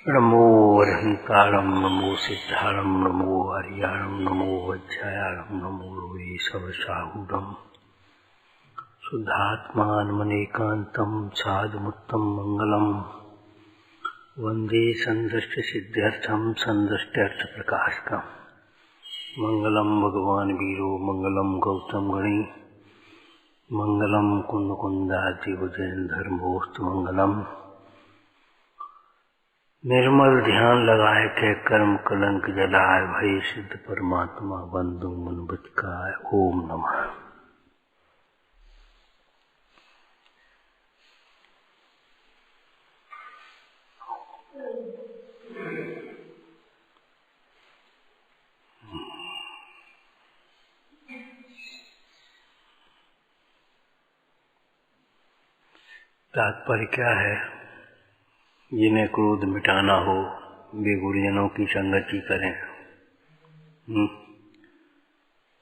नमो अरहंतारं नमो सिद्धारं नमो हरियारं नमो वज्रायारं नमो वैशवसाहूरं शुद्धात्मानमनेकान्तं साधुमुत्तं मंगलम् वन्दे सन्दष्टसिद्ध्यर्थं सन्दष्ट्यर्थप्रकाशकम् मंगलम भगवान वीरो मंगलम गौतम गणी मंगलम कुंदकुंदादिवजन धर्मोस्तु मंगलम। निर्मल ध्यान लगाए के कर्म कलंक जलाए भय सिद्ध परमात्मा बंधु मन बचकाए। ओम नमः। तात्पर्य क्या है? जिन्हें क्रोध मिटाना हो वे गुरुजनों की संगति करें।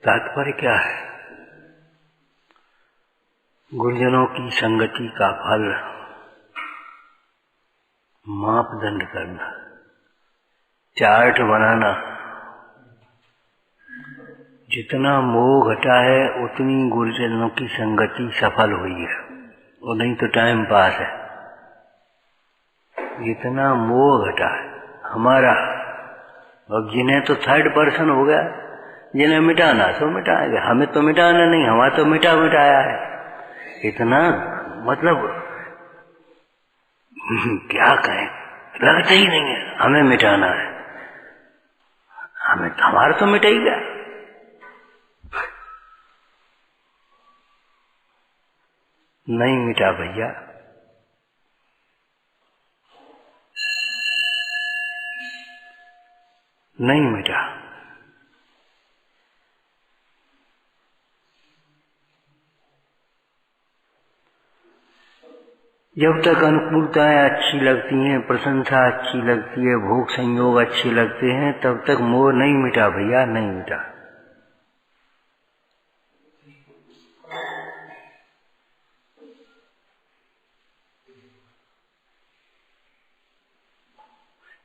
तात्पर्य क्या है? गुरुजनों की संगति का फल मापदंड करना, चार्ट बनाना। जितना मोह घटा है उतनी गुरुजनों की संगति सफल हुई है, और नहीं तो टाइम पास है। जितना मोह घटा है हमारा, और जिन्हें तो थर्ड पर्सन हो गया, जिन्हें मिटाना तो मिटाएंगे, हमें तो मिटाना नहीं, हमारा तो मिटाया है। इतना मतलब क्या कहें, लगता ही नहीं है हमें मिटाना है। हमें तो हमारा तो मिट ही गया। नहीं मिटा भैया, नहीं मिटा। जब तक अनुकूलताएं अच्छी लगती हैं, प्रशंसा अच्छी लगती है, भोग संयोग अच्छे लगते हैं, तब तक मोह नहीं मिटा भैया, नहीं मिटा।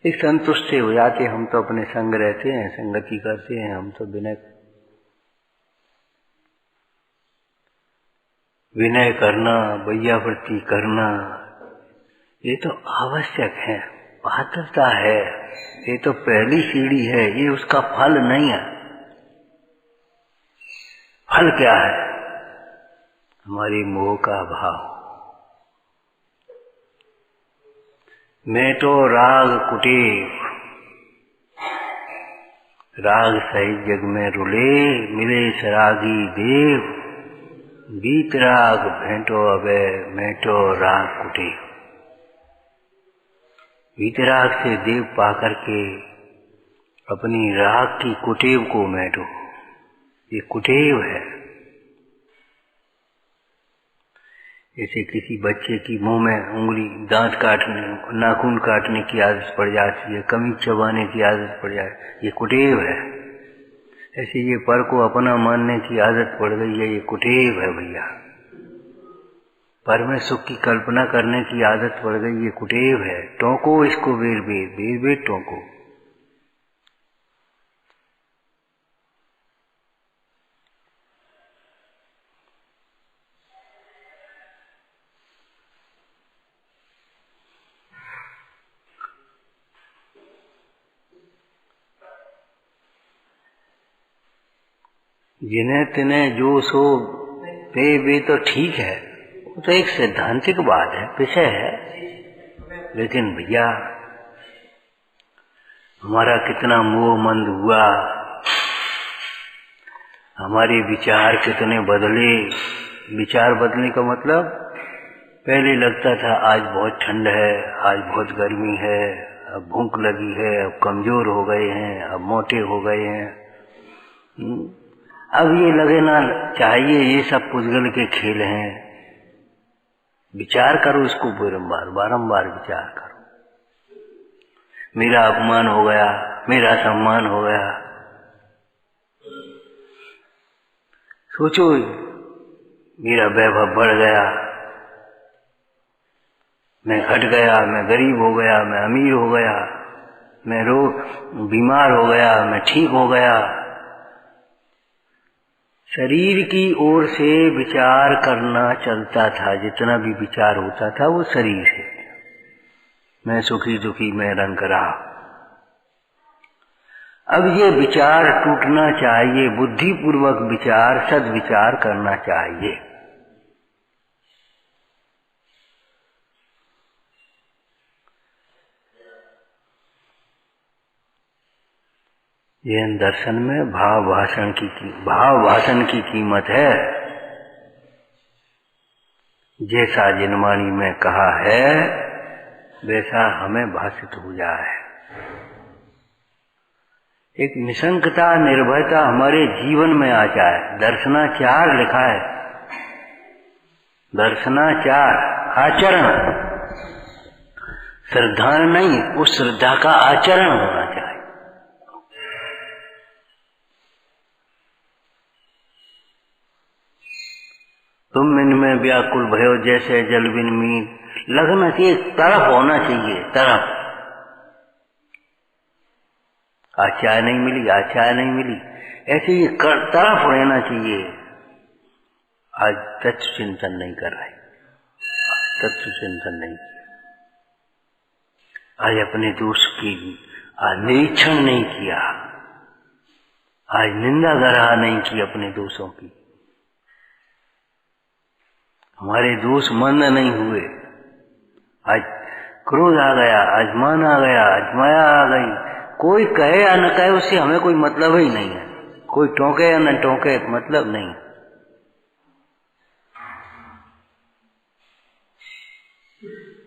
एक संतुष्ट से हो जाते, हम तो अपने संग रहते हैं, संगति करते हैं, हम तो विनय करना, वैयावृत्ति करना, ये तो आवश्यक है, पात्रता है, ये तो पहली सीढ़ी है, ये उसका फल नहीं है। फल क्या है? हमारी मोह का भाव। मैं तो राग कुटीर, राग सहित जग में रुले, मिले सरागी देव, बीत राग भेंटो अबे, मैं तो राग कुटीर। बीत राग से देव पाकर के अपनी राग की कुटेव को मैटो। ये कुटेव है। जैसे किसी बच्चे की मुंह में उंगली, दांत काटने, नाखून काटने की आदत पड़ जाती है, कमी चबाने की आदत पड़ जाए, ये कुटेव है। ऐसे ये पर को अपना मानने की आदत पड़ गई है, ये कुटेव है भैया। पर में सुख की कल्पना करने की आदत पड़ गई, ये कुटेव है। टोंको इसको बेर बेर, बेर बेर टोंको। जिन्हें तिन्हें जो सो वे तो ठीक है, वो तो एक सैद्धांतिक बात है, विषय है। लेकिन भैया हमारा कितना मोह मंद हुआ, हमारे विचार कितने बदले। विचार बदलने का मतलब, पहले लगता था आज बहुत ठंड है, आज बहुत गर्मी है, अब भूख लगी है, अब कमजोर हो गए हैं, अब मोटे हो गए हैं। अब ये लगे ना चाहिए, ये सब पुजगल के खेल हैं। विचार करो इसको, बारंबार विचार करो। मेरा अपमान हो गया, मेरा सम्मान हो गया। सोचो, मेरा वैभव बढ़ गया, मैं घट गया, मैं गरीब हो गया, मैं अमीर हो गया, मैं बीमार हो गया, मैं ठीक हो गया। शरीर की ओर से विचार करना चलता था, जितना भी विचार होता था वो शरीर से। मैं सुखी दुखी, मैं रंग रहा। अब ये विचार टूटना चाहिए, बुद्धिपूर्वक विचार, सद्विचार करना चाहिए। जैन दर्शन में भाव भाषण की कीमत है। जैसा जिनवाणी में कहा है वैसा हमें भाषित हो जाए। एक निशंकता, निर्भयता हमारे जीवन में आ जाए। दर्शनाचार लिखा है, दर्शनाचार, आचरण, श्रद्धा नहीं, उस श्रद्धा का आचरण होना चाहिए। तुम इनमें व्याकुल भयो जैसे जल बिन मीन, लगना चाहिए, तरफ होना चाहिए, तरफ। आज चाय नहीं मिली, आज चाय नहीं मिली, ऐसे ही तरफ रहना चाहिए। आज तत्व चिंतन नहीं कर रहे, तत्व चिंतन नहीं किया, आज अपने दोष की आज निरीक्षण नहीं किया, आज निंदा गराह नहीं की अपने दोषों की। हमारे दोष मंद नहीं हुए। आज क्रोध आ गया, आज मान आ गया, आज माया आ गई। कोई कहे या न कहे उससे हमें कोई मतलब ही नहीं है। कोई टोके या न टोके, मतलब नहीं।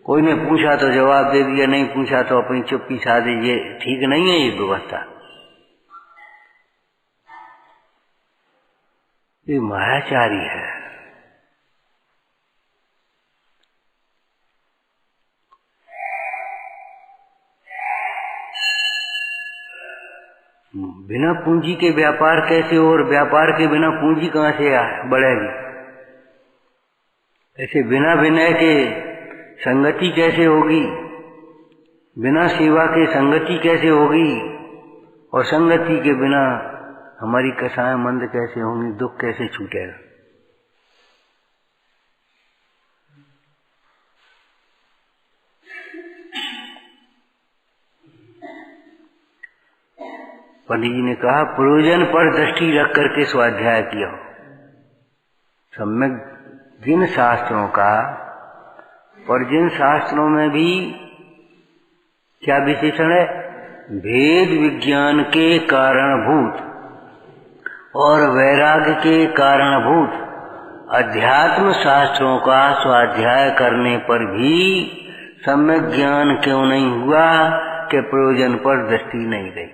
कोई ने पूछा तो जवाब दे दिया, नहीं पूछा तो अपनी चुप्पी साधी। ये ठीक नहीं है ये व्यवस्था। ये मायाचारी है। बिना पूंजी के व्यापार कैसे हो, और व्यापार के बिना पूंजी कहां से बढ़ेगी? ऐसे बिना विनय के संगति कैसे होगी? बिना सेवा के संगति कैसे होगी? और संगति के बिना हमारी कसाएं मंद कैसे होंगी? दुख कैसे छूटेगा? पंडित जी ने कहा, प्रयोजन पर दृष्टि रख करके स्वाध्याय किया हो। सम्यक जिन शास्त्रों का, और जिन शास्त्रों में भी क्या विशेषण है? भेद विज्ञान के कारणभूत और वैराग्य के कारणभूत अध्यात्म शास्त्रों का स्वाध्याय करने पर भी सम्यक ज्ञान क्यों नहीं हुआ कि प्रयोजन पर दृष्टि नहीं गई।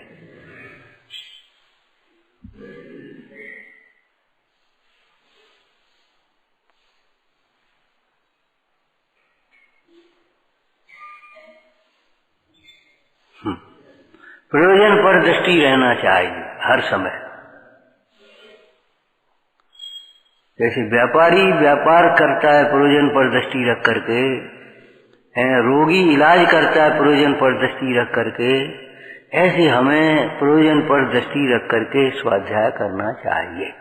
प्रयोजन पर दृष्टि रहना चाहिए हर समय। जैसे व्यापारी व्यापार करता है प्रयोजन पर दृष्टि रख करके, रोगी इलाज करता है प्रयोजन पर दृष्टि रख करके, ऐसे हमें प्रयोजन पर दृष्टि रख करके स्वाध्याय करना चाहिए।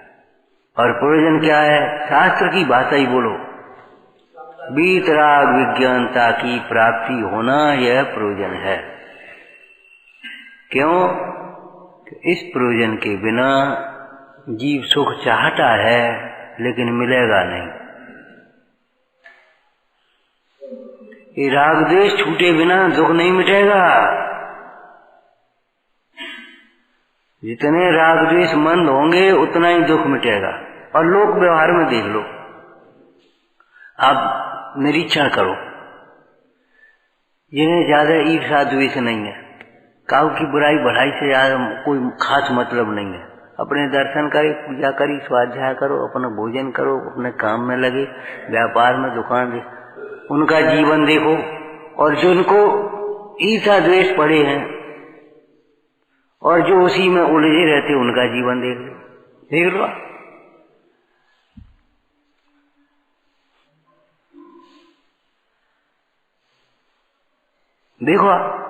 और प्रयोजन क्या है? शास्त्र की भाषा ही बोलो, वीतराग विज्ञानता की प्राप्ति होना, यह प्रयोजन है। क्यों? इस प्रयोजन के बिना जीव सुख चाहता है लेकिन मिलेगा नहीं। ये राग द्वेष छूटे बिना दुख नहीं मिटेगा। जितने राग द्वेष मंद होंगे उतना ही दुख मिटेगा। और लोक व्यवहार में देख लो, आप निरीक्षण करो, जिन्हें ज्यादा ईर्ष्या द्वेष नहीं है, काऊ की बुराई बढ़ाई से ज्यादा कोई खास मतलब नहीं है। अपने दर्शन करे, पूजा करी, स्वाध्याय करो, अपना भोजन करो, अपने काम में लगे, व्यापार में दुकान दे, उनका जीवन देखो। और जिनको ईर्ष्या द्वेष पड़े हैं और जो उसी में उलझे रहते, उनका जीवन देख लो। देखो आप,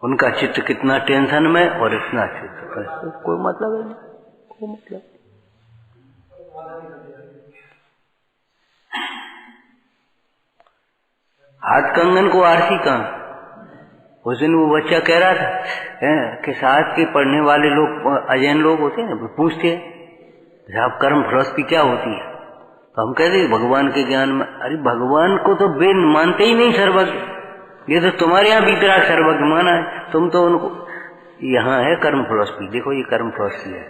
उनका चित्त कितना टेंशन में और इतना चित्त, कोई मतलब है नहीं, कोई मतलब। हाथ कंगन को आरसी कहाँ। उस दिन वो बच्चा कह रहा था कि साथ के पढ़ने वाले लोग, अजैन लोग होते हैं ना, पूछते हैं साहब कर्म फिलॉसफी क्या होती है, तो हम कहते हैं भगवान के ज्ञान में। अरे भगवान को तो बेन मानते ही नहीं सर्वज्ञ, ये तो तुम्हारे यहाँ भीतरा सर्वज्ञ माना है, तुम तो उनको। यहाँ है कर्म फिलॉसफी, देखो ये कर्म फिलॉसफी है।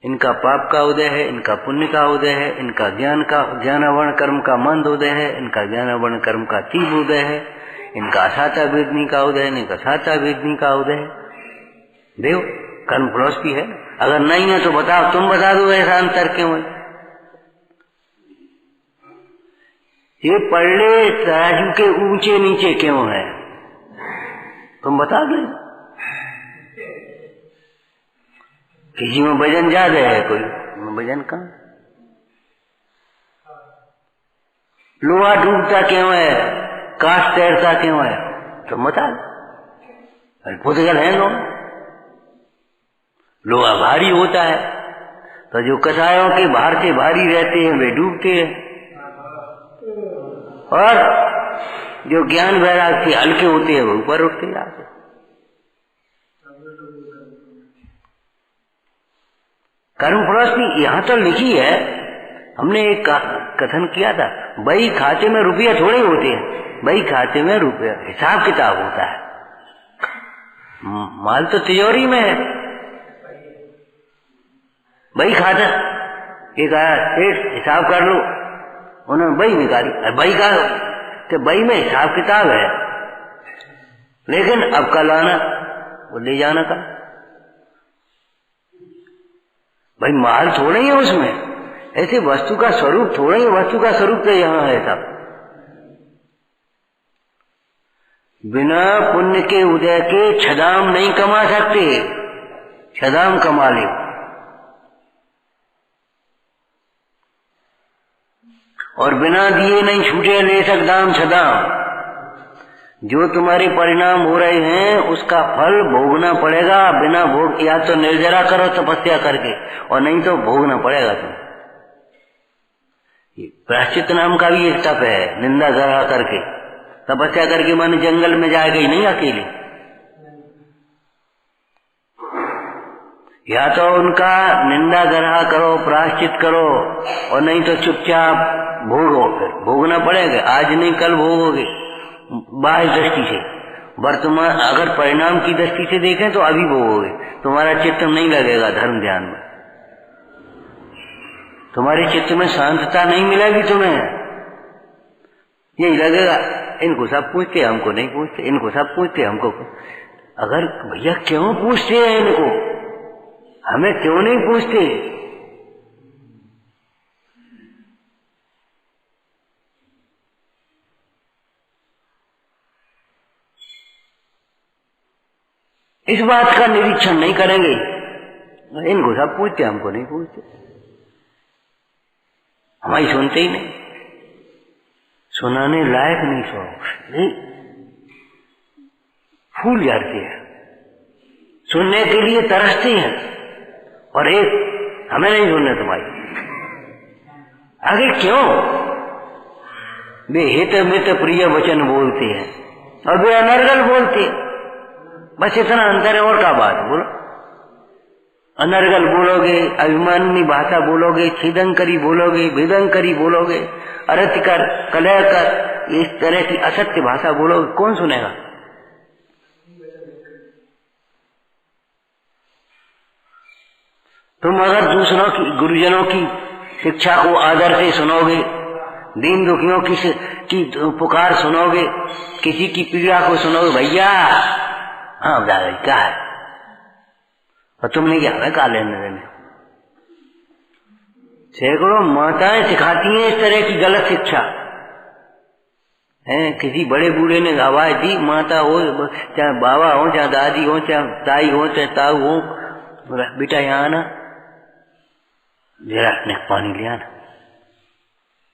इनका पाप का उदय है, इनका पुण्य का उदय है, इनका ज्ञानावर्ण कर्म का मंद उदय है, इनका ज्ञानावर्ण कर्म का तीव्र उदय है, इनका असाता वेदनी का उदय है, इनका साता वेदनी का उदय है। देखो कर्म फिलॉसफी है। अगर नहीं है तो बताओ, तुम बता दो ऐसा अंतर क्यों है। ये पल्ले तराजू के ऊंचे नीचे क्यों है, तुम बता दो। किसी में वजन ज्यादा है, कोई में वजन कम। लोहा डूबता क्यों है, काश तैरता क्यों है, तुम बता दो। पुतगल है लोहा भारी होता है, तो जो कसायों के भार से भारी रहते हैं वे डूबते हैं, और जो ज्ञान वैराग से हल्के होते हैं वो ऊपर उठते जाते। कर्म फिलॉसफी यहाँ तो लिखी है, हमने एक कथन किया था, बही खाते में रुपया थोड़े होते हैं, बही खाते में रुपया हिसाब किताब होता है, माल तो तिजोरी में है। बही खाता एक आया, सेठ हिसाब कर लो, उन्होंने बही निकाली, बही का कि बही में हिसाब किताब है, लेकिन अब कल आना वो ले जाना का। भाई माल थोड़ा ही है उसमें, ऐसे वस्तु का स्वरूप थोड़ा ही, वस्तु का स्वरूप तो यहाँ है सब। बिना पुण्य के उदय के छदाम नहीं कमा सकते, छदाम कमा ले। और बिना दिए नहीं छूटे ले सकदाम छदाम। जो तुम्हारे परिणाम हो रहे हैं उसका फल भोगना पड़ेगा, बिना भोग, या तो निर्जरा करो तपस्या करके, और नहीं तो भोगना पड़ेगा तुम्हें। प्रायश्चित नाम का भी एक तप है, निंदा जरा करके, तपस्या करके माने जंगल में जाएगा ही नहीं अकेले, या तो उनका निंदा ग्रह करो, प्रायश्चित करो, और नहीं तो चुपचाप भोगो, फिर भोगना पड़ेगा, आज नहीं कल भोगोगे। बाह्य दृष्टि से, वर्तमान अगर परिणाम की दृष्टि से देखें तो अभी भोगोगे, तुम्हारा चित्त नहीं लगेगा धर्म ध्यान में, तुम्हारे चित्त में शांतता नहीं मिलेगी तुम्हें, यही लगेगा इनको सब पूछते हमको नहीं पूछते, इनको सब पूछते हमको। अगर भैया क्यों पूछते हैं इनको, हमें क्यों नहीं पूछते? इस बात का निरीक्षण नहीं करेंगे, इनको सब पूछते हमको नहीं पूछते, हमारी सुनते ही नहीं, सुनाने लायक नहीं सो फूल जाते हैं, सुनने के लिए तरसते हैं, और एक हमें नहीं सुनने तुम्हारी। आगे क्यों? वे हित मित प्रिय वचन बोलते हैं और वे अनर्गल बोलते हैं, बस इतना अंतर है, और क्या बात बोलो। अनर्गल बोलोगे, अभिमानी भाषा बोलोगे, छिदंकरी बोलोगे, भेदंकरी बोलोगे, अरतिकर कलहकर, इस तरह की असत्य भाषा बोलोगे, कौन सुनेगा? तुम अगर दूसरों की, गुरुजनों की शिक्षा को आदर से सुनोगे, दीन दुखियों की पुकार सुनोगे, किसी की पीड़ा को सुनोगे, भैया हाँ दादाजी क्या है, और तुमने क्या है का लेने देने। सैकड़ों माताएं सिखाती हैं इस तरह की गलत शिक्षा है। किसी बड़े बूढ़े ने आवाज दी, माता हो चाहे बाबा हो, चाहे दादी हो, चाहे ताई हो, चाहे ताऊ हो, बेटा यहाँ आना, जरा अपने पानी ले आना।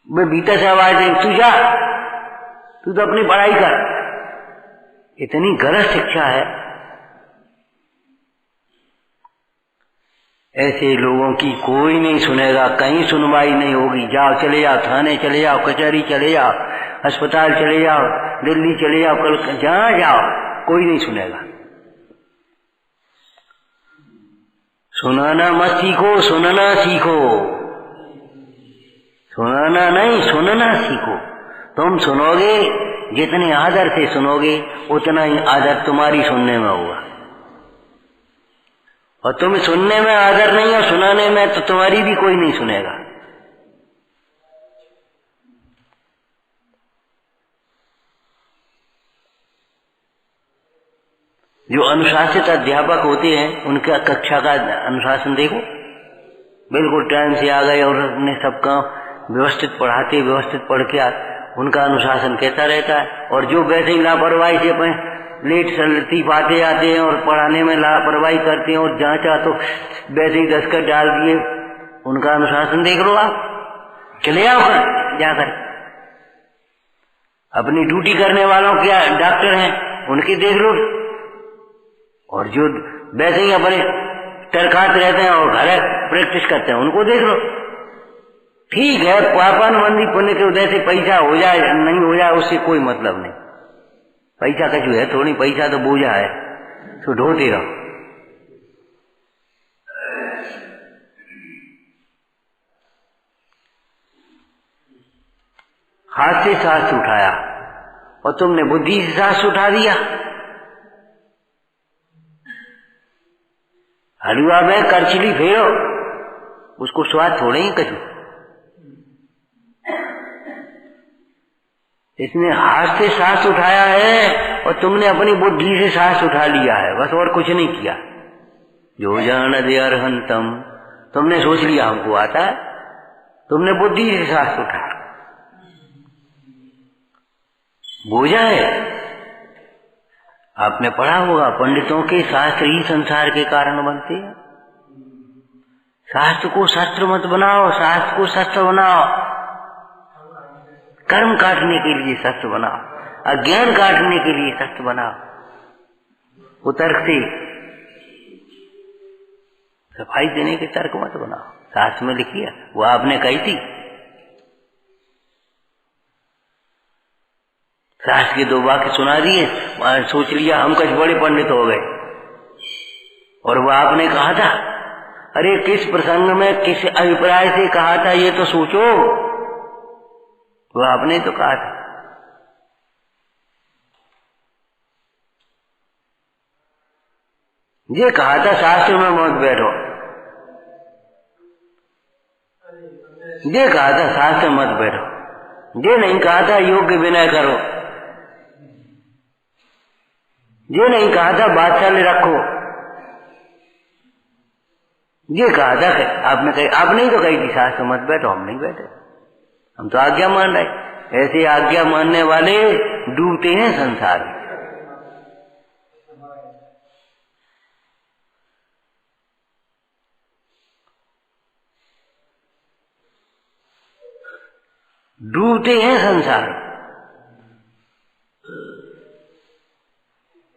मैं भीतर से आवाज दे, तू जा, तू तो अपनी पढ़ाई कर। इतनी गलत शिक्षा है। ऐसे लोगों की कोई नहीं सुनेगा, कहीं सुनवाई नहीं होगी। जाओ, चले जाओ, थाने चले जाओ, कचहरी चले जाओ, अस्पताल चले जाओ, दिल्ली चले जाओ, कल जहां जाओ, कोई नहीं सुनेगा। सुनाना मत सीखो, सुनना सीखो। सुनाना नहीं, सुनना सीखो। तुम सुनोगे, जितने आदर से सुनोगे उतना ही आदर तुम्हारी सुनने में होगा। और तुम सुनने में आदर नहीं और सुनाने में, तो तुम्हारी भी कोई नहीं सुनेगा। जो अनुशासित अध्यापक होते हैं उनका कक्षा का अनुशासन देखो, बिल्कुल टाइम से आ गए और अपने सब काम व्यवस्थित पढ़ाते, व्यवस्थित पढ़ के उनका अनुशासन कैसा रहता है। और जो वैसे ही लापरवाही से अपने लेट चलती पाते आते हैं और पढ़ाने में लापरवाही करते हैं और जहाँ चाह तो वैसे ही दस्तखत डाल दिए, उनका अनुशासन देख लो आप। चले आओ जाकर, अपनी ड्यूटी करने वालों क्या डॉक्टर हैं उनकी देख लो, और जो वैसे ही अपने तरखाते रहते हैं और घर प्रैक्टिस करते हैं उनको देख लो। ठीक है, पापानुबंधी पुण्य के उदय से पैसा हो जाए नहीं हो जाए उससे कोई मतलब नहीं। पैसा का जो है थोड़ी, पैसा तो बोझा है, तो ढोते रहो। हाथ से सांस उठाया और तुमने बुद्धि से सांस उठा दिया। हलवा में करछली फेरो, उसको स्वाद थोड़े ही कछु। इसने हाथ से सांस उठाया है और तुमने अपनी बुद्धि से सांस उठा लिया है, बस और कुछ नहीं किया। जो जान दे अर्हंतम, तुमने सोच लिया हमको आता है, तुमने बुद्धि से सांस उठा। बोझा है। आपने पढ़ा होगा, पंडितों के शास्त्र ही संसार के कारण बनते हैं। शास्त्र को शस्त्र मत बनाओ, शास्त्र को शस्त्र बनाओ। कर्म काटने के लिए शस्त्र बनाओ, अज्ञान काटने के लिए शस्त्र बनाओ। वो तर्क से सफाई देने के तर्क मत बनाओ। शास्त्र में लिखी है, वो आपने कही थी। शास्त्र के दो वाक्य सुना दिए, सोच लिया हम कुछ बड़े पंडित हो गए। और वो आपने कहा था, अरे किस प्रसंग में किस अभिप्राय से कहा था ये तो सोचो। वो आपने तो कहा था। ये कहा था शास्त्र में मत बैठो, ये कहा था शास्त्र मत बैठो, ये नहीं कहा था योग्य विनय करो, ये नहीं कहा था बादशाह रखो, ये कहा था आपने कही, आपने ही तो कही थी शास्त्र मत बैठो। हम नहीं बैठे, हम तो आज्ञा मान रहे। ऐसे आज्ञा मानने वाले डूबते हैं संसार में। डूबते हैं संसार।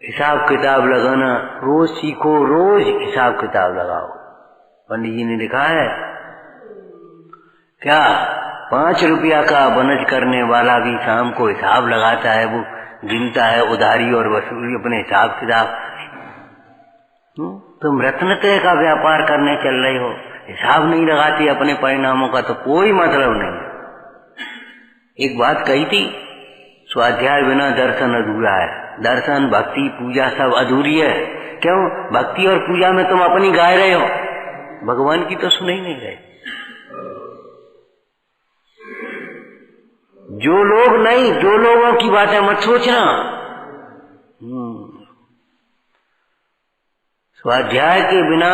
हिसाब किताब लगाना रोज सीखो, रोज हिसाब किताब लगाओ। पंडित जी ने लिखा है क्या, 5 रुपया का बनज करने वाला भी शाम को हिसाब लगाता है, वो गिनता है उधारी और वसूली अपने हिसाब किताब। तुम रत्नत्रय का व्यापार करने चल रहे हो, हिसाब नहीं लगाते अपने परिणामों का, तो कोई मतलब नहीं। एक बात कही थी, स्वाध्याय बिना दर्शन अधूरा है। दर्शन, भक्ति, पूजा सब अधूरी है। क्यों? भक्ति और पूजा में तुम अपनी गाय रहे हो, भगवान की तो सुन ही नहीं रहे। जो लोग नहीं, जो लोगों की बातें मत सोचना। स्वाध्याय के बिना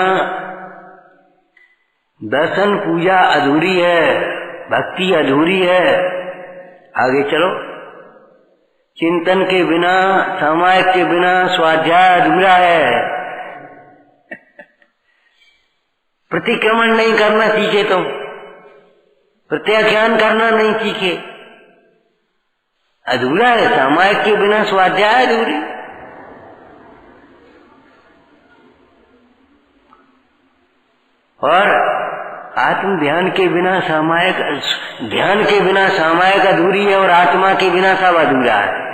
दर्शन पूजा अधूरी है, भक्ति अधूरी है। आगे चलो, चिंतन के बिना, सामायिक के बिना स्वाध्याय अधूरा है। प्रतिक्रमण नहीं करना सीखे तुम, प्रत्याख्यान करना नहीं सीखे, अधूरा है। सामायिक के बिना स्वाध्याय अधूरी। और आत्म ध्यान के बिना सामायिक, ध्यान के बिना सामायिक अधूरी है और आत्मा के बिना सब अधूरा है।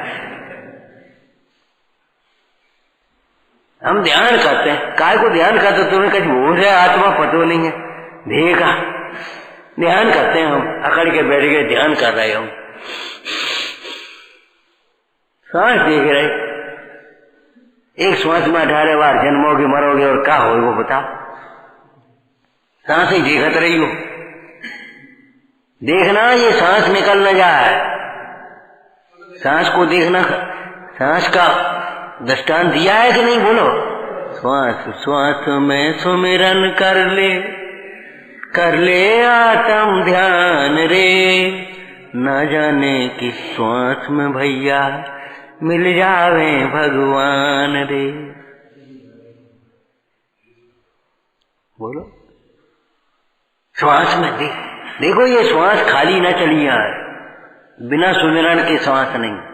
हम ध्यान करते हैं, काय को ध्यान करते? तुम्हें कहीं भूल है आत्मा पतो नहीं है, देह का ध्यान करते हैं हम, अकड़ के बैठ गए ध्यान कर रहे हम, सांस देख रहे, एक श्वास में 18 बार जन्मोगे मरोगे और क्या हो वो बताओ, सांस ही देखत रही हो। देखना ये सांस निकल न जाए, सांस को देखना। सांस का दृष्टांत दिया है कि नहीं? बोलो। श्वास श्वास में सुमिरन कर ले आत्म ध्यान रे, न जाने किस श्वास में भैया मिल जावे भगवान रे। बोलो। श्वास में देखो ये श्वास खाली न चली आए, बिना सुमिरन के श्वास नहीं है।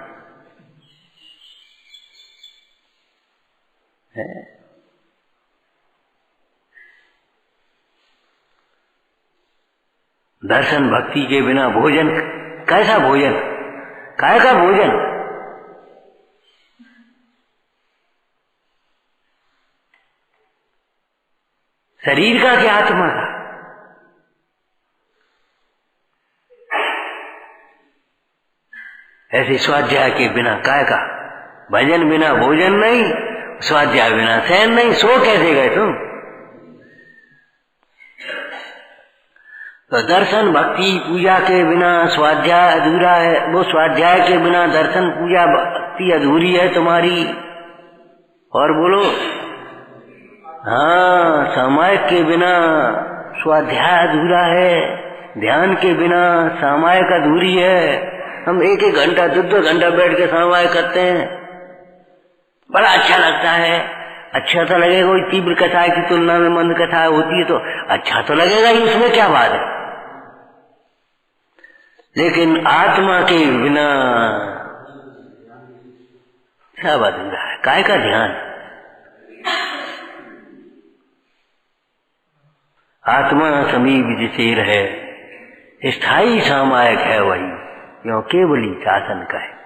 दर्शन भक्ति के बिना भोजन, कैसा भोजन, काय का भोजन? शरीर का क्या आत्मा का? ऐसे स्वाध्याय के बिना काय का? भजन बिना भोजन नहीं, स्वाध्याय बिना शयन नहीं। सो कैसे गए तुम? तो दर्शन भक्ति पूजा के बिना स्वाध्याय अधूरा है। वो स्वाध्याय के बिना दर्शन पूजा भक्ति अधूरी है तुम्हारी। और बोलो। हाँ, सामायिक के बिना स्वाध्याय अधूरा है, ध्यान के बिना सामायिक अधूरी है। हम 1-1 घंटा 2-2 घंटा बैठ के सामायिक करते हैं, बड़ा अच्छा लगता है। अच्छा तो लगेगा, कोई तीव्र कथा की तुलना में मंद कथा होती है तो अच्छा तो लगेगा ही, उसमें क्या बात है। लेकिन आत्मा के बिना क्या बात है? काय का ध्यान? आत्मा समीप जिसे रहे, स्थायी सामायिक है वही, क्यों केवली शासन का है।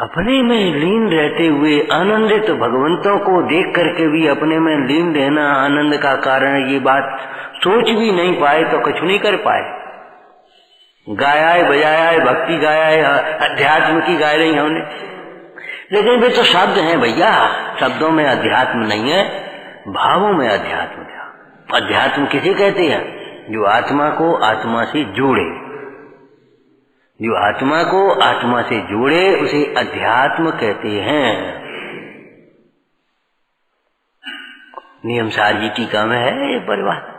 अपने में लीन रहते हुए आनंदित भगवंतों को देख करके भी अपने में लीन रहना आनंद का कारण, ये बात सोच भी नहीं पाए तो कुछ नहीं कर पाए। गाया है, बजाया है, भक्ति गाया है, अध्यात्म की गा रही हमने, लेकिन वे तो शब्द हैं भैया। शब्दों में अध्यात्म नहीं है, भावों में अध्यात्म है। अध्यात्म किसे कहते हैं? जो आत्मा को आत्मा से जोड़े, जो आत्मा को आत्मा से जोड़े उसे अध्यात्म कहते हैं। नियम सार जी टीका में है ये परिवार।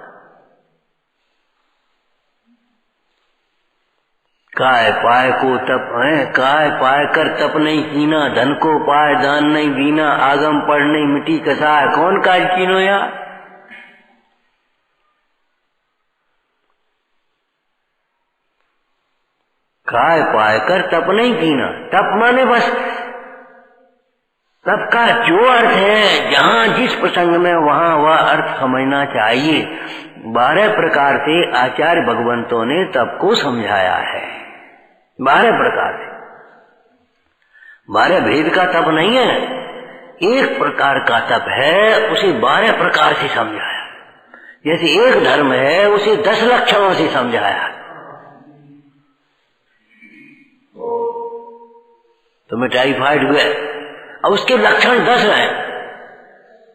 काय पाए को तप है, काय पाए कर तप नहीं कीना, धन को पाए दान नहीं दीना, आगम पढ़ नहीं मिट्टी कसाय, कौन काज कीनो यार। काय पाए कर तप नहीं कीना, तप माने बस तप का जो अर्थ है, जहां जिस प्रसंग में वहां वह अर्थ समझना चाहिए। 12 प्रकार से आचार्य भगवंतों ने तप को समझाया है। 12 प्रकार से, 12 भेद का तप नहीं है, एक प्रकार का तप है, उसे 12 प्रकार से समझाया। जैसे एक धर्म है, उसे 10 लक्षणों से समझाया। तुम्हें टाइफाइड हुआ और उसके लक्षण 10 हैं।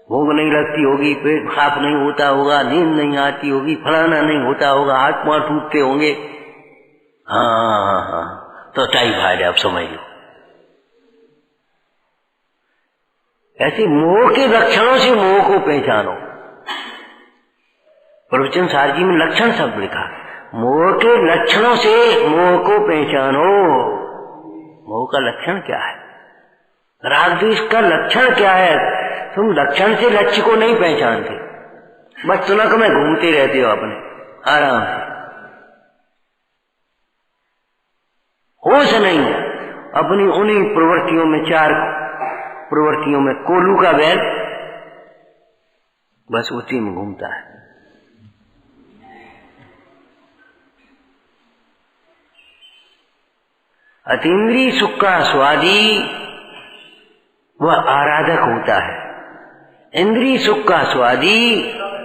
भूख नहीं लगती होगी, पेट साफ नहीं होता होगा, नींद नहीं आती होगी, फलाना नहीं होता होगा, हाथ पांव टूटते होंगे। हाँ, तो टाइफाइड है, आप समझ लो। ऐसे मोह के लक्षणों से मोह को पहचानो। प्रवचन सार जी में लक्षण शब्द लिखा, मोह के लक्षणों से मोह को पहचानो। मोह का लक्षण क्या है? राग द्वेष का लक्षण क्या है? तुम लक्षण से लक्ष्य को नहीं पहचानते, बस तुनक में घूमते रहते हो अपने आराम से, होश नहीं है अपनी उन्हीं प्रवृत्तियों में, चार प्रवृत्तियों में कोलू का बैल बस उसी में घूमता है। अतीन्द्रिय सुख का स्वादी वह आराधक होता है, इंद्रिय सुख का स्वादी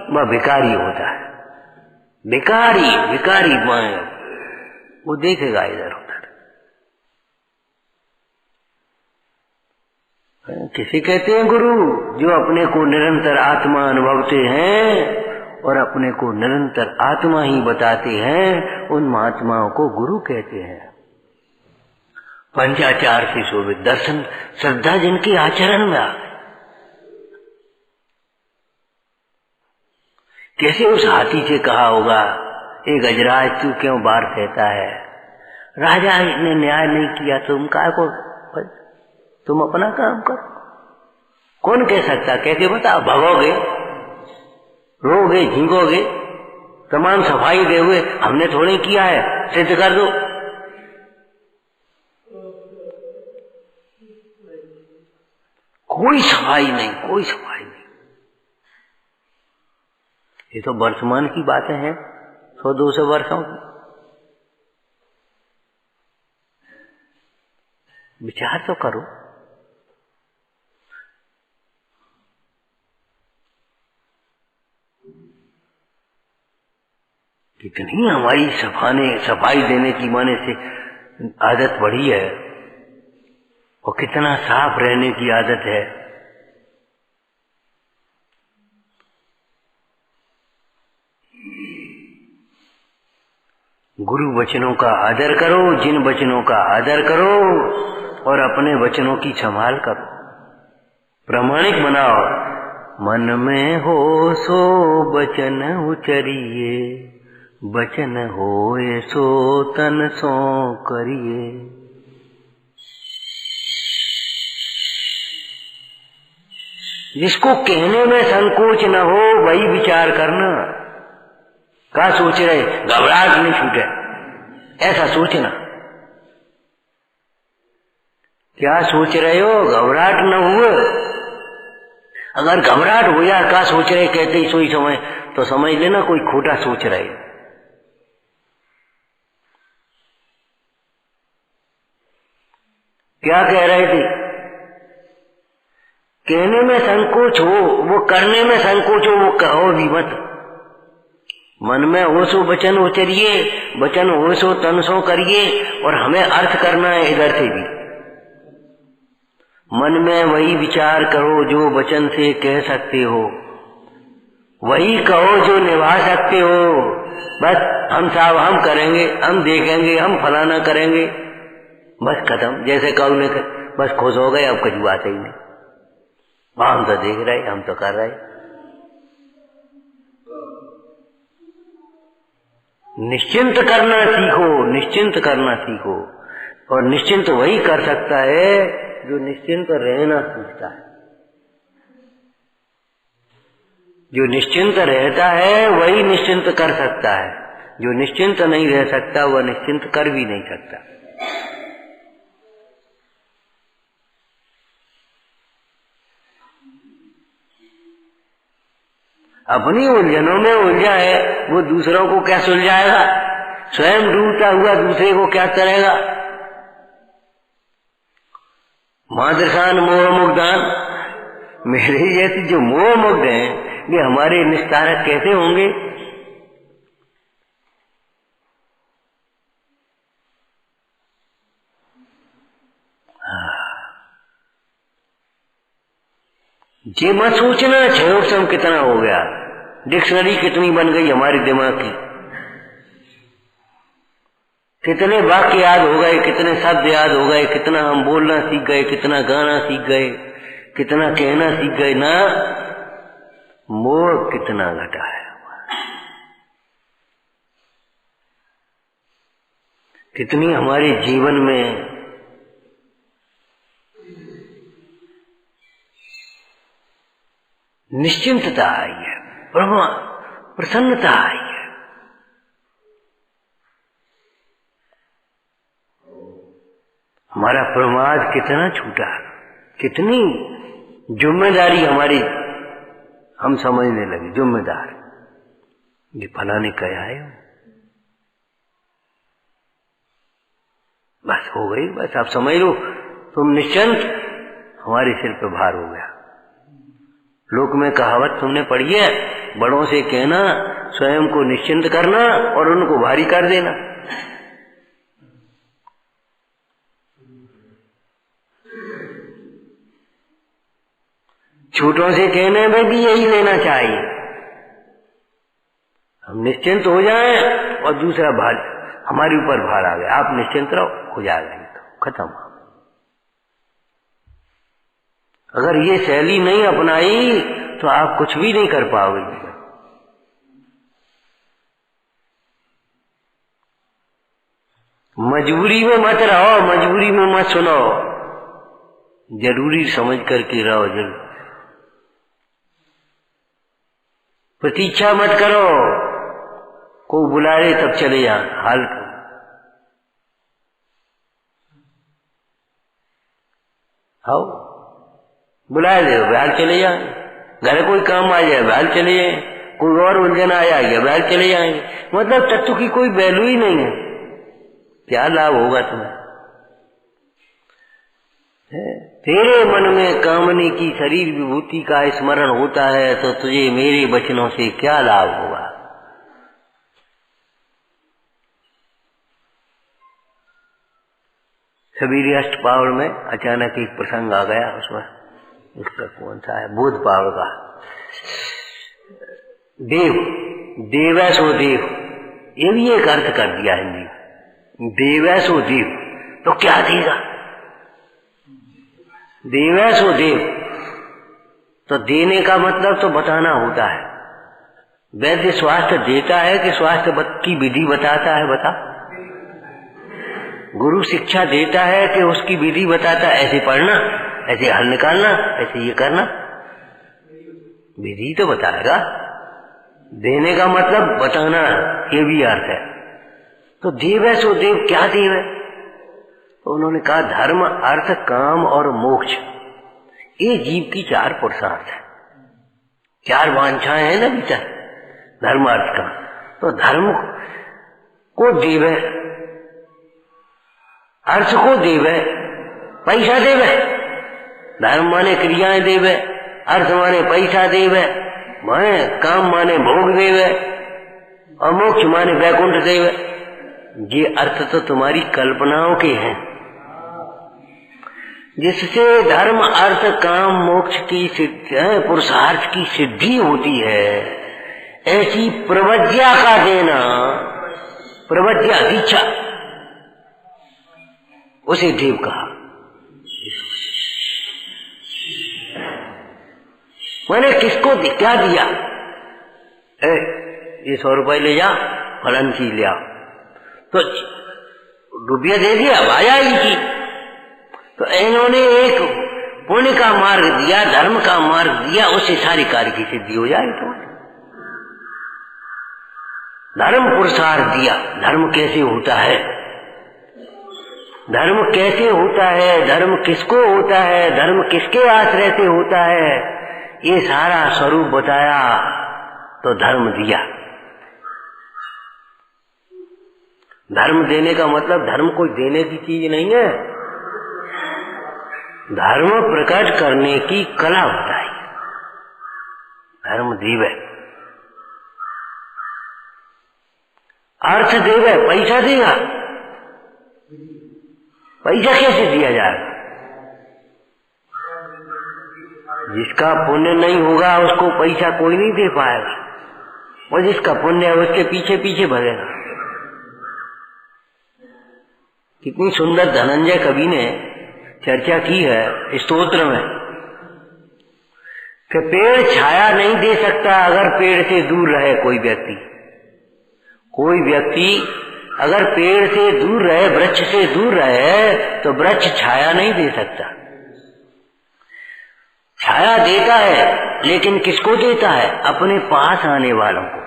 वह भिकारी होता है। भिकारी भिकारी वो देखेगा इधर उधर। किसे कहते हैं गुरु? जो अपने को निरंतर आत्मा अनुभवते हैं और अपने को निरंतर आत्मा ही बताते हैं, उन महात्माओं को गुरु कहते हैं। पंचाचार से शोभित दर्शन श्रद्धा जिनकी आचरण में आ गई। कैसे उस हाथी से कहा होगा, ए गजराज तू क्यों बार कहता है? राजा ने न्याय नहीं किया, तुम काय को, तुम अपना काम करो। कौन कह सकता? कैसे बता? भगोगे, रोगे, झींगोगे, तमाम सफाई दे हुए हमने थोड़ी किया है, सिद्ध कर दो। कोई सफाई नहीं, कोई सफाई नहीं। ये तो वर्तमान की बातें हैं, 100-200 वर्षों की। विचार तो करो। कितनी हमारी सफाई देने की माने से आदत बढ़ी है और कितना साफ रहने की आदत है। गुरु वचनों का आदर करो, जिन वचनों का आदर करो और अपने वचनों की संभाल करो, प्रामाणिक बनाओ। मन में हो सो वचन उचरिए, वचन होए सो तन सो करिए। जिसको कहने में संकोच न हो वही विचार करना। क्या सोच रहे? घबराहट नहीं छूटे, ऐसा सोचना। क्या सोच रहे हो? घबराहट न हुए। अगर घबराहट हो जाए, क्या सोच रहे कहते ही सोई समय, तो समझ लेना कोई खोटा सोच रहे। क्या कह रहे थे? कहने में संकोच हो, वो करने में संकोच हो, वो कहो भी मत। मन में हो सो वचन उचरिए, वचन हो सो तन सो करिए। और हमें अर्थ करना है इधर से भी। मन में वही विचार करो जो वचन से कह सकते हो, वही कहो जो निभा सकते हो। बस हम साहब हम करेंगे, हम देखेंगे, हम फलाना करेंगे, बस खत्म। जैसे कहो ने बस खुश हो गए, अब कुछ बात ही नहीं। हम तो देख रहे, हम तो कर रहे। निश्चिंत करना सीखो, निश्चिंत करना सीखो। और निश्चिंत वही कर सकता है जो निश्चिंत रहना सीखता है। जो निश्चिंत रहता है वही निश्चिंत कर सकता है। जो निश्चिंत नहीं रह सकता वह निश्चिंत कर भी नहीं सकता। अपनी उलझनों में उलझा है, वो दूसरों को क्या सुलझाएगा? स्वयं डूबता हुआ दूसरे को क्या करेगा? मादरखान मोह मुग्धान, मेरे जैसे जो मोह मुग्ध हैं ये हमारे निस्तारक कैसे होंगे? ये मत सोचना क्षयोक्षम कितना हो गया, डिक्शनरी कितनी बन गई हमारे दिमाग की, कितने वाक्य याद हो गए, कितने शब्द याद हो गए, कितना हम बोलना सीख गए, कितना गाना सीख गए, कितना कहना सीख गए ना। मोह कितना घटा है, कितनी हमारे जीवन में निश्चिंतता आई है, प्रसन्नता आई है। हमारा प्रमाद कितना छूटा, कितनी जिम्मेदारी हमारी हम समझने लगे। जिम्मेदार ये फलाने कहा है, बस हो गई, बस आप समझ लो तुम निश्चिंत, हमारे सिर पे भार हो गया। लोक में कहावत तुमने पढ़ी है, बड़ों से कहना स्वयं को निश्चिंत करना और उनको भारी कर देना। छोटों से कहने में भी यही लेना चाहिए, हम निश्चिंत हो जाएं और दूसरा भार हमारे ऊपर भार आ गया, आप निश्चिंत रहो, हो जाएगा, तो खत्म। अगर ये शैली नहीं अपनाई तो आप कुछ भी नहीं कर पाओगे। मजबूरी में मत रहो, मजबूरी में मत सुनो, जरूरी समझ करके रहो। जरूर प्रतीक्षा मत करो, को बुला रहे तब चले जा, हाल आओ बुला ले, बाहर चले जाए, घर कोई काम आ जाए बाहर चले जाए, कोई और उलझन आ जाएगा बाहर चले जाएंगे। मतलब तत्व की कोई वैल्यू ही नहीं है, क्या लाभ होगा तुम्हें? तेरे मन में कामने की शरीर विभूति का स्मरण होता है तो तुझे मेरे वचनों से क्या लाभ होगा? सबीरी अष्टपावड़ में अचानक एक प्रसंग आ गया, उसमें उसका कौन सा है, बोध पावड़ का, देव देवैसो देव, ये भी एक अर्थ कर दिया हिंदी। देवैसो देव तो क्या देगा? देवैसो देव तो देने का मतलब तो बताना होता है। वैद्य स्वास्थ्य देता है कि स्वास्थ्य की विधि बताता है? बता। गुरु शिक्षा देता है कि उसकी विधि बताता है, ऐसे पढ़ना, ऐसे हल निकालना, ऐसे ये करना, विधि तो बताएगा। देने का मतलब बताना, ये भी अर्थ है। तो देव है सो देव, क्या देव है? तो उन्होंने कहा धर्म अर्थ काम और मोक्ष, ये जीव की चार पुरुषार्थ है, चार वांछाएं हैं ना भीतर, धर्म अर्थ काम। तो धर्म को देव है, अर्थ को देव है, पैसा देव है। धर्म माने क्रियाएं देव है, अर्थ माने पैसा देव है, माने काम माने भोग देव है, और मोक्ष माने वैकुंठ देव है। ये अर्थ तो तुम्हारी कल्पनाओं के हैं, जिससे धर्म अर्थ काम मोक्ष की पुरुषार्थ की सिद्धि होती है। ऐसी प्रवज्ञा का देना, प्रवज्ञा दीक्षा, उसे देव कहा। मैंने किसको क्या दिया? ये 100 रुपए ले जा, फलन चीज ले आओ, तो रुपया दे दिया, भाया ही की। तो इन्होंने एक पुण्य का मार्ग दिया, धर्म का मार्ग दिया, उससे सारी कार्य की सिद्धि हो जाएगी। तो धर्म पुरुषार्थ दिया। धर्म कैसे होता है? धर्म कैसे होता है? धर्म किसको होता है? धर्म किसके आश्रय से होता है? ये सारा स्वरूप बताया तो धर्म दिया। धर्म देने का मतलब धर्म कोई देने की चीज नहीं है, धर्म प्रकट करने की कला होता है। धर्म देव है, अर्थ देव है, पैसा देगा। पैसा कैसे दिया जाएगा? जिसका पुण्य नहीं होगा उसको पैसा कोई नहीं दे पाएगा, और जिसका पुण्य है उसके पीछे पीछे भरेगा। कितनी सुंदर धनंजय कवि ने चर्चा की है स्तोत्र में कि पेड़ छाया नहीं दे सकता अगर पेड़ से दूर रहे कोई व्यक्ति। कोई व्यक्ति अगर पेड़ से दूर रहे, वृक्ष से दूर रहे, तो वृक्ष छाया नहीं दे सकता। छाया देता है, लेकिन किसको देता है? अपने पास आने वालों को,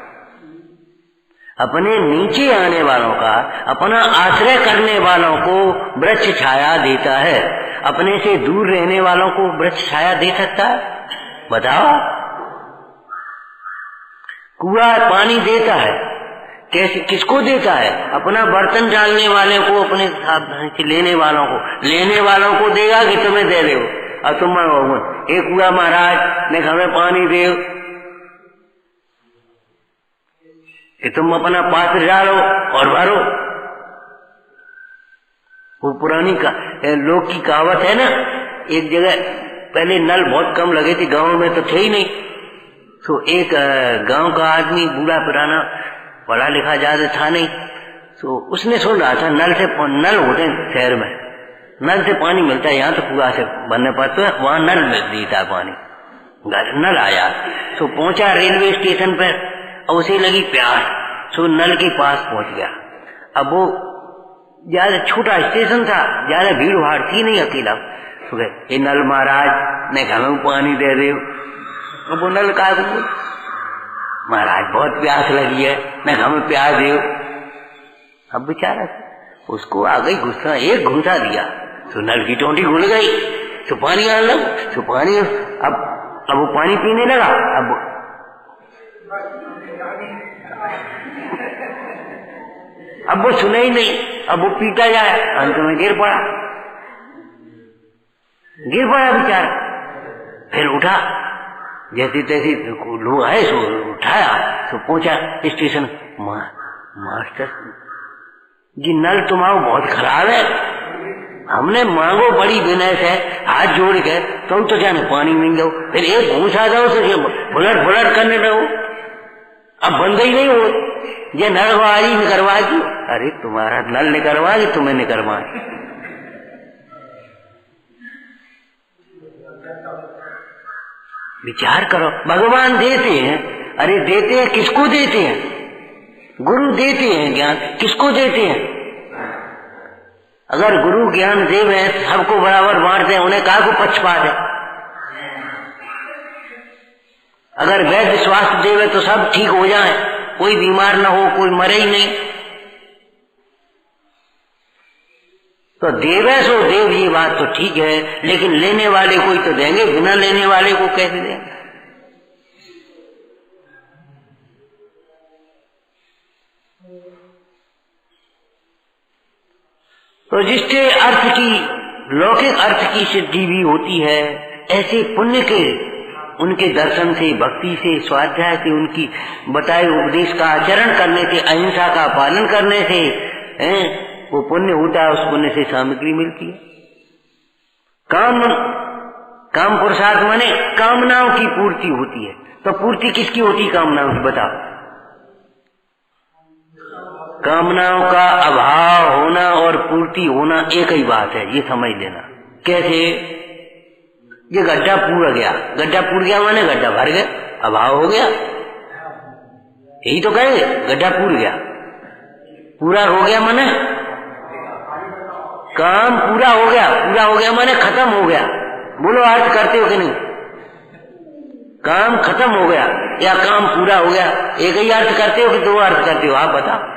अपने नीचे आने वालों का, अपना आश्रय करने वालों को वृक्ष छाया देता है। अपने से दूर रहने वालों को वृक्ष छाया दे सकता है? बताओ। कुआं पानी देता है, कैसे, किसको देता है? अपना बर्तन डालने वाले को, अपने सावधानी से लेने वालों को देगा कि तुम्हें दे दे? और तुम एक कुआं महाराज ने हमें पानी दे कि तुम अपना पात्र डालो और भरो। वो पुरानी लोक की कहावत है ना। एक जगह पहले नल बहुत कम लगे थे, गांव में तो थे ही नहीं। तो एक गांव का आदमी, बूढ़ा पुराना, पढ़ा लिखा ज्यादा था नहीं, तो उसने सुन रहा था नल होते हैं शहर में, नल से पानी मिलता है। यहाँ तो कुआं से भरने पड़ते हैं, वहां नल देता है पानी। नल आया तो पहुंचा रेलवे स्टेशन पर, और उसे लगी प्यास, तो नल के पास पहुंच गया। अब वो ज्यादा छोटा स्टेशन था, ज्यादा भीड़ भाड़ थी नहीं, अकेला। तो गए, नल महाराज ने घर में पानी दे दे। वो नल का महाराज बहुत प्यास लगी है, मैं घर में प्यास दे। अब बेचारा उसको आ गई गुस्सा, एक घूंसा दिया तो नल की टोंटी घुल गई, तो पानी आने लगा। तो पानी अब वो पानी पीने लगा। अब वो सुने ही नहीं, अब वो पीता जाए, अंत में गिर पड़ा बेचारा। फिर उठा, जैसी तैसी लोग आए, सो उठाया, तो पहुंचा स्टेशन। मास्टर जी, नल तुम्हारा बहुत खराब है, हमने मांगो बड़ी विनय से, हाथ जोड़ के, तुम तो जाने पानी नहीं दो, फिर एक घूसा जाओ तो बुलट करने लगो। अब बंद ही नहीं हो, ये नलवाजी निकलवा दी। अरे तुम्हारा नल निकलवा दी, तुम्हें निकलवा दी। विचार करो, भगवान देते हैं। अरे देते हैं, किसको देते हैं? गुरु देते हैं ज्ञान, किसको देते हैं? अगर गुरु ज्ञान देव है, सबको बराबर बांटते हैं, उन्हें काहे को पक्षपात है? अगर वैद्य स्वास्थ्य देव है तो सब ठीक हो जाए, कोई बीमार ना हो, कोई मरे ही नहीं। तो देवे सो देव, ये बात तो ठीक है, लेकिन लेने वाले को ही तो देंगे, बिना लेने वाले को कैसे देंगे? तो जिससे अर्थ की, लौकिक अर्थ की सिद्धि भी होती है, ऐसे पुण्य के, उनके दर्शन से, भक्ति से, स्वाध्याय से, उनकी बताए उपदेश का आचरण करने से, अहिंसा का पालन करने से वो पुण्य होता है। उस पुण्य से सामग्री मिलती है। काम पुरुषार्थ माने कामनाओं की पूर्ति होती है। तो पूर्ति किसकी होती? कामनाओं की। बताओ, कामनाओं का अभाव होना और पूर्ति होना एक ही बात है, ये समझ लेना। कैसे? ये गड्ढा पूरा गया, गड्ढा पूर गया माने गड्ढा भर गया, अभाव हो गया, यही तो कहेंगे। गड्ढा पूर गया, पूरा हो गया माने काम पूरा हो गया, पूरा हो गया माने खत्म हो गया। बोलो, अर्थ करते हो कि नहीं? काम खत्म हो गया या काम पूरा हो गया, एक ही अर्थ करते हो कि दो अर्थ करते हो? आप बताओ।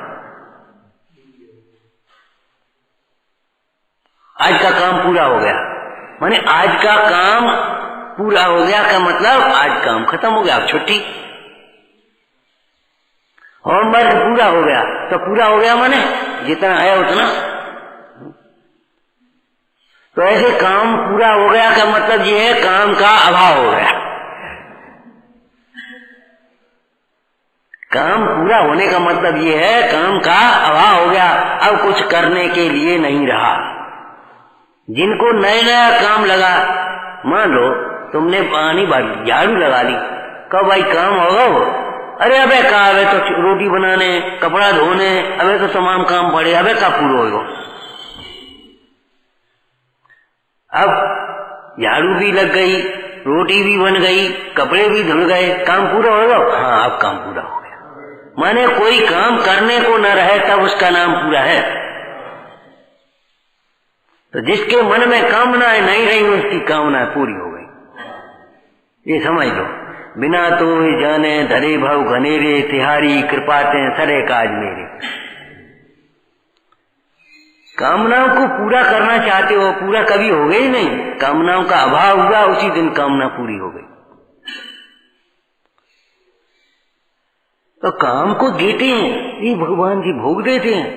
आज का काम पूरा हो गया माने आज का काम पूरा हो गया का मतलब आज काम खत्म हो गया, अब छुट्टी। होमवर्क पूरा हो गया, तो पूरा हो गया माने जितना है उतना। तो ऐसे काम पूरा हो गया का मतलब ये है काम का अभाव हो गया। काम पूरा होने का मतलब ये है काम का अभाव हो गया, अब कुछ करने के लिए नहीं रहा। जिनको नया नया काम लगा, मान लो तुमने पानी भर, झाड़ू लगा ली, कब भाई काम होगा वो? अरे अबे का, अबे तो रोटी बनाने, कपड़ा धोने, अबे तो तमाम काम पड़े, अबे का पूरा होगा? अब झाड़ू भी लग गई, रोटी भी बन गई, कपड़े भी धुल गए, काम पूरा होगा? हाँ, अब काम पूरा हो गया। माने कोई काम करने को न रहे तब उसका नाम पूरा है। तो जिसके मन में कामनाएं नहीं रही, उसकी कामनाएं पूरी हो गई। ये समझ लो। बिना तो जाने धरे भव घनेरे, तिहारी कृपाते सरे काज मेरे। कामनाओं को पूरा करना चाहते हो, पूरा कभी हो गई नहीं। कामनाओं का अभाव हुआ, उसी दिन कामना पूरी हो गई। तो काम को देते हैं, ये भगवान जी भोग देते हैं।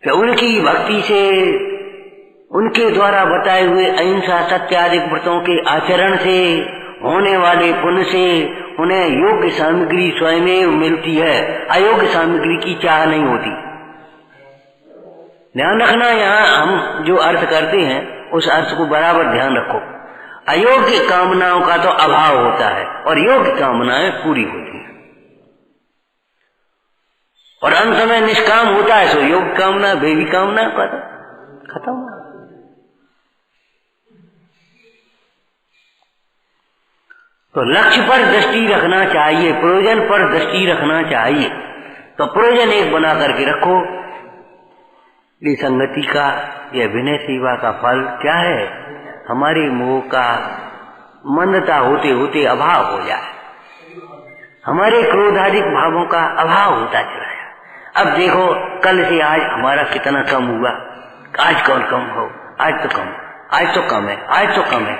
तो उनकी भक्ति से, उनके द्वारा बताए हुए अहिंसा सत्यादि व्रतों के आचरण से होने वाले पुण्य से उन्हें योग्य सामग्री स्वयं मिलती है। अयोग्य सामग्री की चाह नहीं होती। ध्यान रखना, यहाँ हम जो अर्थ करते हैं उस अर्थ को बराबर ध्यान रखो। अयोग्य कामनाओं का तो अभाव होता है और योग्य कामनाएं पूरी होती हैं। और अंत में निष्काम होता है, सो योग्य कामना देवी कामना का तो खत्म। तो लक्ष्य पर दृष्टि रखना चाहिए, प्रयोजन पर दृष्टि रखना चाहिए। तो प्रयोजन एक बना करके रखो। ये संगति का, ये विनय सेवा का फल क्या है? हमारे मोह का मंदता होते होते अभाव हो जाए, हमारे क्रोधाधिक भावों का अभाव होता चला जाए। अब देखो, कल से आज हमारा कितना कम हुआ। आज कौन कम हो? आज तो कम, आज तो कम है, आज तो कम है।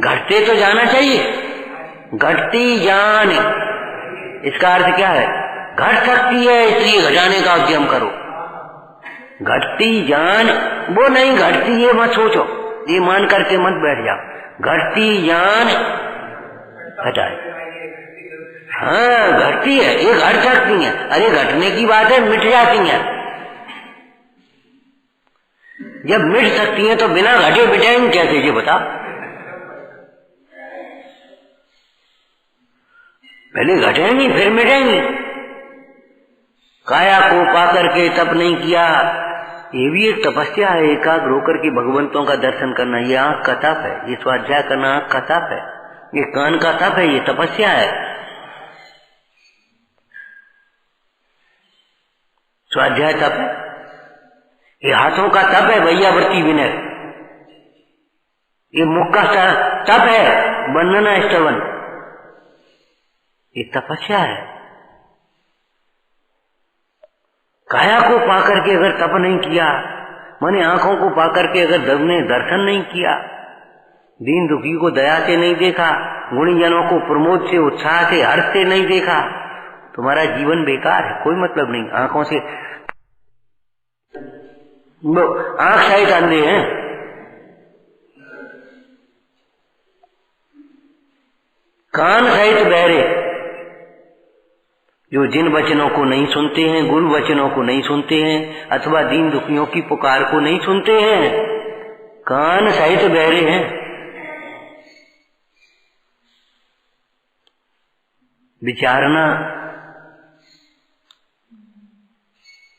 घटते तो जाना चाहिए, घटती जान। इसका अर्थ क्या है? घट सकती है इसलिए घटाने का उद्यम करो। घटती जान वो नहीं घटती, ये मत सोचो, ये मान करके मत बैठ जाओ। घटती जान घटाए, हाँ घटती है, ये घट सकती है। अरे घटने की बात है, मिट जाती हैं। जब मिट सकती हैं तो बिना घटे मिटाएंगे कैसे, ये बता। पहले घटेंगी फिर मिटेंगी। काया को पाकर के तप नहीं किया, ये भी एक तपस्या है। एकाग्र होकर के भगवंतों का दर्शन करना, ये आंख का तप है। ये स्वाध्याय करना आंख का तप है, ये कान का तप है, ये तपस्या है। स्वाध्याय तप है, ये हाथों का तप है, वैयावर्ती विनय। ये मुख का तप है, वंदना स्तवन, ये तपस्या है। काया को पाकर के अगर तप नहीं किया, माने आंखों को पाकर के अगर दर्शन नहीं किया, दीन दुखी को दया से नहीं देखा, गुणीजनों को प्रमोद से, उत्साह से, हर्ष से नहीं देखा, तुम्हारा जीवन बेकार है, कोई मतलब नहीं। आंखों से आंख सहित अंधे हैं। कान सहित बहरे, जो जिन वचनों को नहीं सुनते हैं, गुरु वचनों को नहीं सुनते हैं, अथवा दीन दुखियों की पुकार को नहीं सुनते हैं, कान सहित बहरे हैं। विचारना,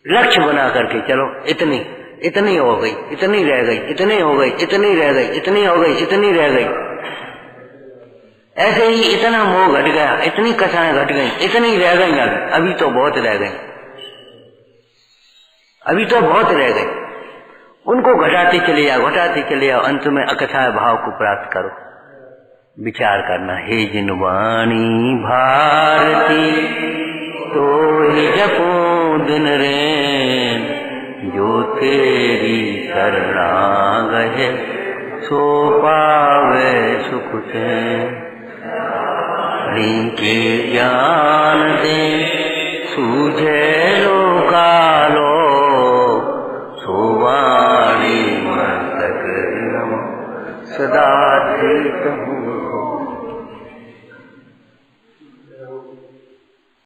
लक्ष्य बना करके चलो, इतनी हो गई, इतनी रह गई, इतनी हो गई, इतनी रह गई, इतनी हो गई, इतनी रह गई। ऐसे ही इतना मोह घट गया, इतनी कथाएं घट गई, इतनी रह गई, अभी तो बहुत रह गई, अभी तो बहुत रह गई। उनको घटाते चले जाओ, घटाते चले जाओ, अंत में अकथाय भाव को प्राप्त करो। विचार करना, हे जिनवाणी भारती तो ही जपो दिन रैन, जो तेरी शरणा गए सो पावे सुख चैन। के ज्ञान दे सूझे लोकालो, सोवाणी मस्तक नमो सदा धीत हूँ।